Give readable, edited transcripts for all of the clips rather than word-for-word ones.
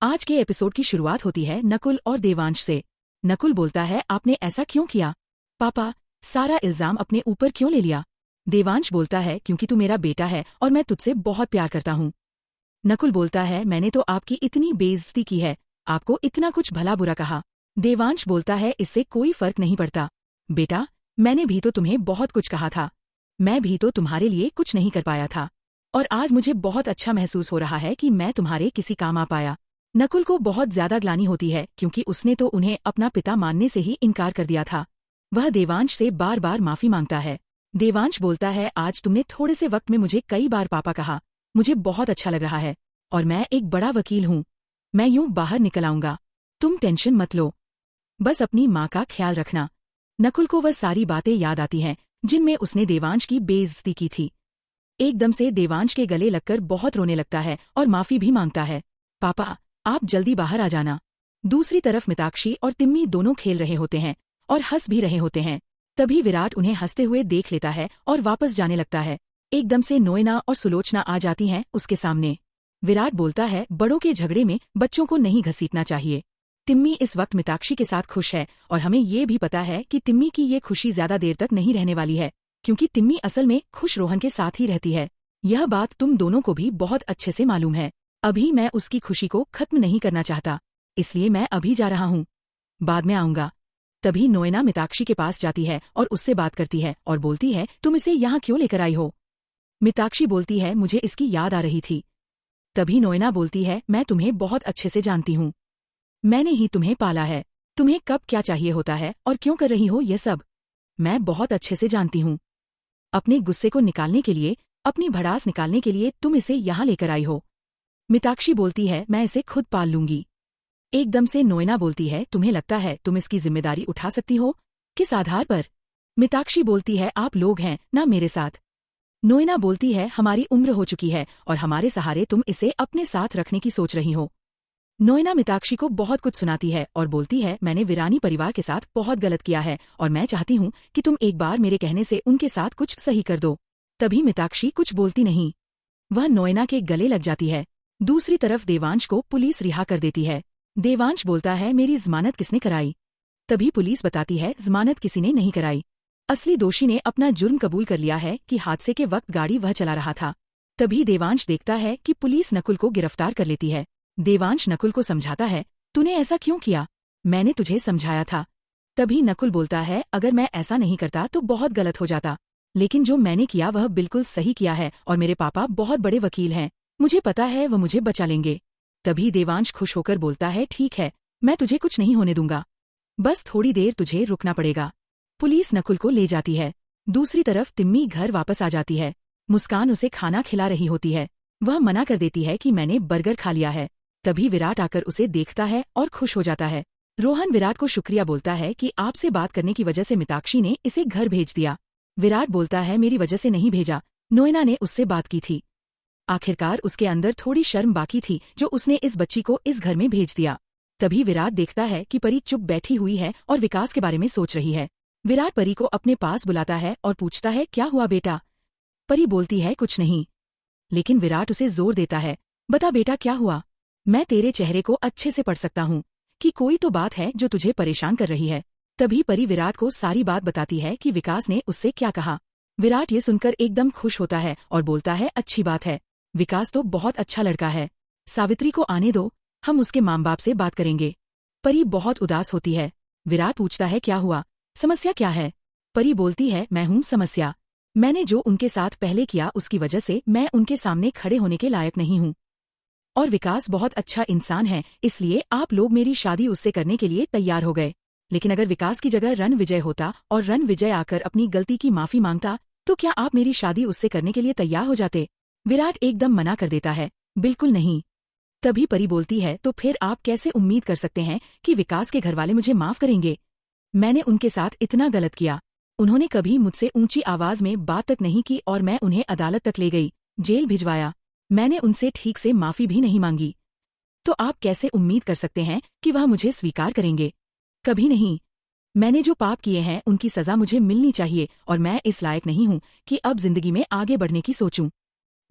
आज के एपिसोड की शुरुआत होती है नकुल और देवांश से। नकुल बोलता है, आपने ऐसा क्यों किया? पापा, सारा इल्जाम अपने ऊपर क्यों ले लिया? देवांश बोलता है, क्योंकि तू मेरा बेटा है और मैं तुझसे बहुत प्यार करता हूँ। नकुल बोलता है, मैंने तो आपकी इतनी बेइज्जती की है, आपको इतना कुछ भला बुरा कहा। देवांश बोलता है, इससे कोई फर्क नहीं पड़ता। बेटा, मैंने भी तो तुम्हें बहुत कुछ कहा था। मैं भी तो तुम्हारे लिए कुछ नहीं कर पाया था, और आज मुझे बहुत अच्छा महसूस हो रहा है कि मैं तुम्हारे किसी काम आ पाया। नकुल को बहुत ज्यादा ग्लानि होती है, क्योंकि उसने तो उन्हें अपना पिता मानने से ही इनकार कर दिया था। वह देवांश से बार बार माफी मांगता है। देवांश बोलता है, आज तुमने थोड़े से वक्त में मुझे कई बार पापा कहा, मुझे बहुत अच्छा लग रहा है, और मैं एक बड़ा वकील हूँ। मैं यूं बाहर निकल आऊंगा, तुम टेंशन मत लो, बस अपनी माँ का ख्याल रखना। नकुल को वह सारी बातें याद आती हैं जिनमें उसने देवांश की बेइज्जती की थी। एकदम से देवांश के गले लगकर बहुत रोने लगता है और माफी भी मांगता है। पापा, आप जल्दी बाहर आ जाना। दूसरी तरफ मिताक्षी और तिम्मी दोनों खेल रहे होते हैं और हंस भी रहे होते हैं। तभी विराट उन्हें हंसते हुए देख लेता है और वापस जाने लगता है। एकदम से नोएना और सुलोचना आ जाती हैं उसके सामने। विराट बोलता है, बड़ों के झगड़े में बच्चों को नहीं घसीटना चाहिए। तिम्मी इस वक्त मिताक्षी के साथ खुश है, और हमें ये भी पता है कि तिम्मी की ये खुशी ज्यादा देर तक नहीं रहने वाली है, क्योंकि तिम्मी असल में खुश रोहन के साथ ही रहती है। यह बात तुम दोनों को भी बहुत अच्छे से मालूम है। अभी मैं उसकी खुशी को खत्म नहीं करना चाहता, इसलिए मैं अभी जा रहा हूँ, बाद में आऊंगा। तभी नोएना मिताक्षी के पास जाती है और उससे बात करती है और बोलती है, तुम इसे यहाँ क्यों लेकर आई हो? मिताक्षी बोलती है, मुझे इसकी याद आ रही थी। तभी नोएना बोलती है, मैं तुम्हें बहुत अच्छे से जानती हूँ, मैंने ही तुम्हें पाला है। तुम्हें कब क्या चाहिए होता है और क्यों कर रही हो ये सब, मैं बहुत अच्छे से जानती हूँ। अपने गुस्से को निकालने के लिए, अपनी भड़ास निकालने के लिए तुम इसे यहाँ लेकर आई हो। मिताक्षी बोलती है, मैं इसे खुद पाल लूंगी। एकदम से नोएना बोलती है, तुम्हें लगता है तुम इसकी जिम्मेदारी उठा सकती हो? किस आधार पर? मिताक्षी बोलती है, आप लोग हैं ना मेरे साथ। नोएना बोलती है, हमारी उम्र हो चुकी है और हमारे सहारे तुम इसे अपने साथ रखने की सोच रही हो। नोएना मिताक्षी को बहुत कुछ सुनाती है और बोलती है, मैंने वीरानी परिवार के साथ बहुत गलत किया है और मैं चाहती हूँ कि तुम एक बार मेरे कहने से उनके साथ कुछ सही कर दो। तभी मिताक्षी कुछ बोलती नहीं, वह नोएना के गले लग जाती है। दूसरी तरफ देवांश को पुलिस रिहा कर देती है। देवांश बोलता है, मेरी जमानत किसने कराई? तभी पुलिस बताती है, जमानत किसी ने नहीं कराई। असली दोषी ने अपना जुर्म कबूल कर लिया है कि हादसे के वक्त गाड़ी वह चला रहा था। तभी देवांश देखता है कि पुलिस नकुल को गिरफ्तार कर लेती है। देवांश नकुल को समझाता है, तूने ऐसा क्यों किया? मैंने तुझे समझाया था। तभी नकुल बोलता है, अगर मैं ऐसा नहीं करता तो बहुत गलत हो जाता, लेकिन जो मैंने किया वह बिल्कुल सही किया है, और मेरे पापा बहुत बड़े वकील हैं, मुझे पता है वह मुझे बचा लेंगे। तभी देवांश खुश होकर बोलता है, ठीक है, मैं तुझे कुछ नहीं होने दूंगा, बस थोड़ी देर तुझे रुकना पड़ेगा। पुलिस नकुल को ले जाती है। दूसरी तरफ तिम्मी घर वापस आ जाती है। मुस्कान उसे खाना खिला रही होती है। वह मना कर देती है कि मैंने बर्गर खा लिया है। तभी विराट आकर उसे देखता है और खुश हो जाता है। रोहन विराट को शुक्रिया बोलता है कि आपसे बात करने की वजह से मिताक्षी ने इसे घर भेज दिया। विराट बोलता है, मेरी वजह से नहीं भेजा, नोएना ने उससे बात की थी। आखिरकार उसके अंदर थोड़ी शर्म बाकी थी जो उसने इस बच्ची को इस घर में भेज दिया। तभी विराट देखता है कि परी चुप बैठी हुई है और विकास के बारे में सोच रही है। विराट परी को अपने पास बुलाता है और पूछता है, क्या हुआ बेटा? परी बोलती है, कुछ नहीं। लेकिन विराट उसे जोर देता है, बता बेटा क्या हुआ? मैं तेरे चेहरे को अच्छे से पढ़ सकता हूँ कि कोई तो बात है जो तुझे परेशान कर रही है। तभी परी विराट को सारी बात बताती है कि विकास ने उससे क्या कहा। विराट ये सुनकर एकदम खुश होता है और बोलता है, अच्छी बात है, विकास तो बहुत अच्छा लड़का है। सावित्री को आने दो, हम उसके माँ बाप से बात करेंगे। परी बहुत उदास होती है। विराट पूछता है, क्या हुआ, समस्या क्या है? परी बोलती है, मैं हूँ समस्या। मैंने जो उनके साथ पहले किया उसकी वजह से मैं उनके सामने खड़े होने के लायक नहीं हूँ, और विकास बहुत अच्छा इंसान है, इसलिए आप लोग मेरी शादी उससे करने के लिए तैयार हो गए। लेकिन अगर विकास की जगह रणविजय होता और रणविजय आकर अपनी गलती की माफी मांगता, तो क्या आप मेरी शादी उससे करने के लिए तैयार हो जाते? विराट एकदम मना कर देता है, बिल्कुल नहीं। तभी परी बोलती है, तो फिर आप कैसे उम्मीद कर सकते हैं कि विकास के घरवाले मुझे माफ करेंगे? मैंने उनके साथ इतना गलत किया, उन्होंने कभी मुझसे ऊंची आवाज में बात तक नहीं की और मैं उन्हें अदालत तक ले गई, जेल भिजवाया, मैंने उनसे ठीक से माफी भी नहीं मांगी। तो आप कैसे उम्मीद कर सकते हैं कि वह मुझे स्वीकार करेंगे? कभी नहीं। मैंने जो पाप किए हैं उनकी सजा मुझे मिलनी चाहिए, और मैं इस लायक नहीं हूँ कि अब जिंदगी में आगे बढ़ने की सोचूं।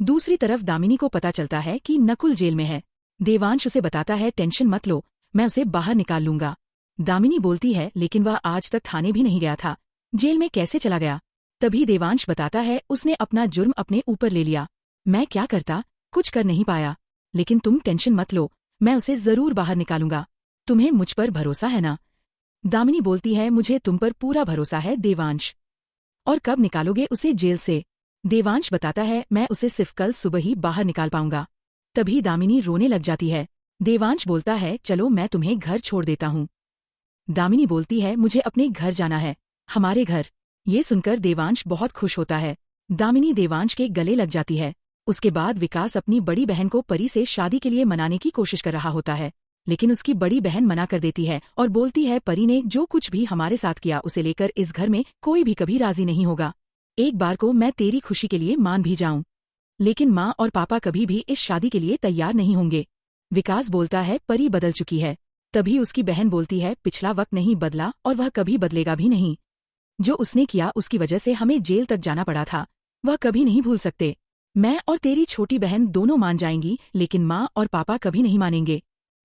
दूसरी तरफ दामिनी को पता चलता है कि नकुल जेल में है। देवांश उसे बताता है टेंशन मत लो, मैं उसे बाहर निकाल लूंगा। दामिनी बोलती है लेकिन वह आज तक थाने भी नहीं गया था, जेल में कैसे चला गया। तभी देवांश बताता है उसने अपना जुर्म अपने ऊपर ले लिया। मैं क्या करता, कुछ कर नहीं पाया, लेकिन तुम टेंशन मत लो, मैं उसे जरूर बाहर निकालूंगा। तुम्हें मुझ पर भरोसा है ना। दामिनी बोलती है मुझे तुम पर पूरा भरोसा है देवांश। और कब निकालोगे उसे जेल से। देवांश बताता है मैं उसे सिर्फ कल सुबह ही बाहर निकाल पाऊंगा। तभी दामिनी रोने लग जाती है। देवांश बोलता है चलो मैं तुम्हें घर छोड़ देता हूँ। दामिनी बोलती है मुझे अपने घर जाना है, हमारे घर। ये सुनकर देवांश बहुत खुश होता है। दामिनी देवांश के गले लग जाती है। उसके बाद विकास अपनी बड़ी बहन को परी से शादी के लिए मनाने की कोशिश कर रहा होता है, लेकिन उसकी बड़ी बहन मना कर देती है और बोलती है परी ने जो कुछ भी हमारे साथ किया उसे लेकर इस घर में कोई भी कभी राजी नहीं होगा। एक बार को मैं तेरी खुशी के लिए मान भी जाऊं, लेकिन माँ और पापा कभी भी इस शादी के लिए तैयार नहीं होंगे। विकास बोलता है परी बदल चुकी है। तभी उसकी बहन बोलती है पिछला वक्त नहीं बदला और वह कभी बदलेगा भी नहीं। जो उसने किया उसकी वजह से हमें जेल तक जाना पड़ा था, वह कभी नहीं भूल सकते। मैं और तेरी छोटी बहन दोनों मान जाएंगी, लेकिन माँ और पापा कभी नहीं मानेंगे।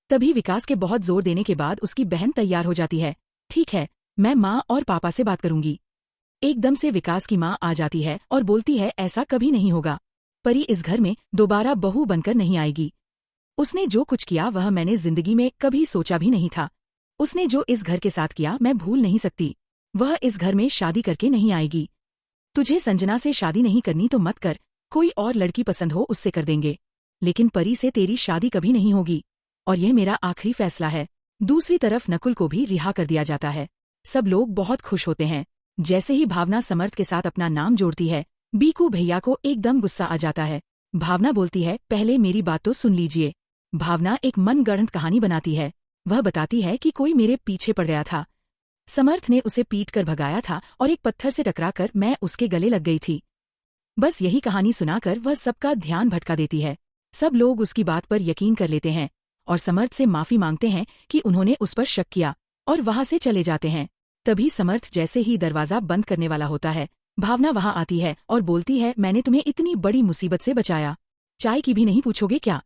तभी विकास के बहुत जोर देने के बाद उसकी बहन तैयार हो जाती है। ठीक है, मैं माँ और पापा से बात करूंगी। एकदम से विकास की माँ आ जाती है और बोलती है ऐसा कभी नहीं होगा, परी इस घर में दोबारा बहू बनकर नहीं आएगी। उसने जो कुछ किया वह मैंने जिंदगी में कभी सोचा भी नहीं था। उसने जो इस घर के साथ किया मैं भूल नहीं सकती। वह इस घर में शादी करके नहीं आएगी। तुझे संजना से शादी नहीं करनी तो मत कर, कोई और लड़की पसंद हो उससे कर देंगे, लेकिन परी से तेरी शादी कभी नहीं होगी, और यह मेरा आखिरी फैसला है। दूसरी तरफ नकुल को भी रिहा कर दिया जाता है। सब लोग बहुत खुश होते हैं। जैसे ही भावना समर्थ के साथ अपना नाम जोड़ती है, बीकू भैया को एकदम गुस्सा आ जाता है। भावना बोलती है पहले मेरी बात तो सुन लीजिए। भावना एक मनगढ़ंत कहानी बनाती है। वह बताती है कि कोई मेरे पीछे पड़ गया था, समर्थ ने उसे पीट कर भगाया था और एक पत्थर से टकराकर मैं उसके गले लग गई थी। बस यही कहानी सुनाकर वह सबका ध्यान भटका देती है। सब लोग उसकी बात पर यकीन कर लेते हैं और समर्थ से माफी मांगते हैं कि उन्होंने उस पर शक किया, और वहां से चले जाते हैं। तभी समर्थ जैसे ही दरवाजा बंद करने वाला होता है, भावना वहां आती है और बोलती है मैंने तुम्हें इतनी बड़ी मुसीबत से बचाया, चाय की भी नहीं पूछोगे क्या।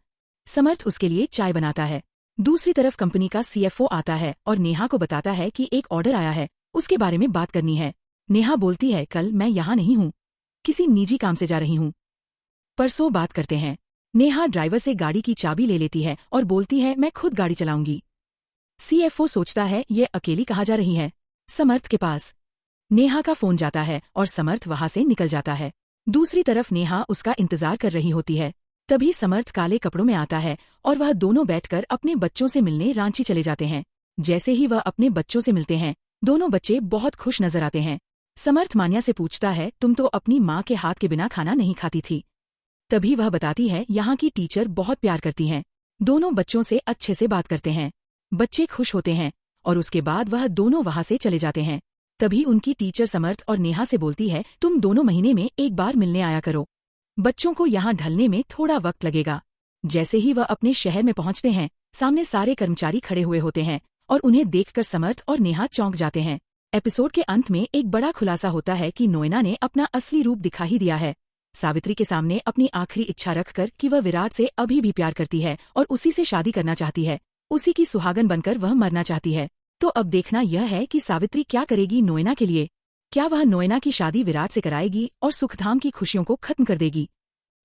समर्थ उसके लिए चाय बनाता है। दूसरी तरफ कंपनी का CFO आता है और नेहा को बताता है कि एक ऑर्डर आया है, उसके बारे में बात करनी है। नेहा बोलती है कल मैं यहाँ नहीं हूँ, किसी निजी काम से जा रही हूँ, परसों बात करते हैं। नेहा ड्राइवर से गाड़ी की चाबी ले लेती है और बोलती है मैं खुद गाड़ी चलाऊंगी। CFO सोचता है ये अकेली कहाँ जा रही है, समर्थ के पास। नेहा का फोन जाता है और समर्थ वहां से निकल जाता है। दूसरी तरफ नेहा उसका इंतजार कर रही होती है। तभी समर्थ काले कपड़ों में आता है और वह दोनों बैठकर अपने बच्चों से मिलने रांची चले जाते हैं। जैसे ही वह अपने बच्चों से मिलते हैं, दोनों बच्चे बहुत खुश नजर आते हैं। समर्थ मान्या से पूछता है तुम तो अपनी माँ के हाथ के बिना खाना नहीं खाती थी। तभी वह बताती है यहाँ की टीचर बहुत प्यार करती हैं। दोनों बच्चों से अच्छे से बात करते हैं। बच्चे खुश होते हैं और उसके बाद वह दोनों वहां से चले जाते हैं। तभी उनकी टीचर समर्थ और नेहा से बोलती है तुम दोनों महीने में एक बार मिलने आया करो, बच्चों को यहाँ ढलने में थोड़ा वक्त लगेगा। जैसे ही वह अपने शहर में पहुंचते हैं, सामने सारे कर्मचारी खड़े हुए होते हैं और उन्हें देखकर समर्थ और नेहा चौंक जाते हैं। एपिसोड के अंत में एक बड़ा खुलासा होता है कि नोएना ने अपना असली रूप दिखा ही दिया है। सावित्री के सामने अपनी आखिरी इच्छा रखकर कि वह विराट से अभी भी प्यार करती है और उसी से शादी करना चाहती है, उसी की सुहागन बनकर वह मरना चाहती है। तो अब देखना यह है कि सावित्री क्या करेगी नोएना के लिए। क्या वह नोएना की शादी विराट से कराएगी और सुखधाम की खुशियों को खत्म कर देगी।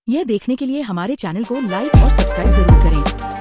यह देखने के लिए हमारे चैनल को लाइक और सब्सक्राइब जरूर करें।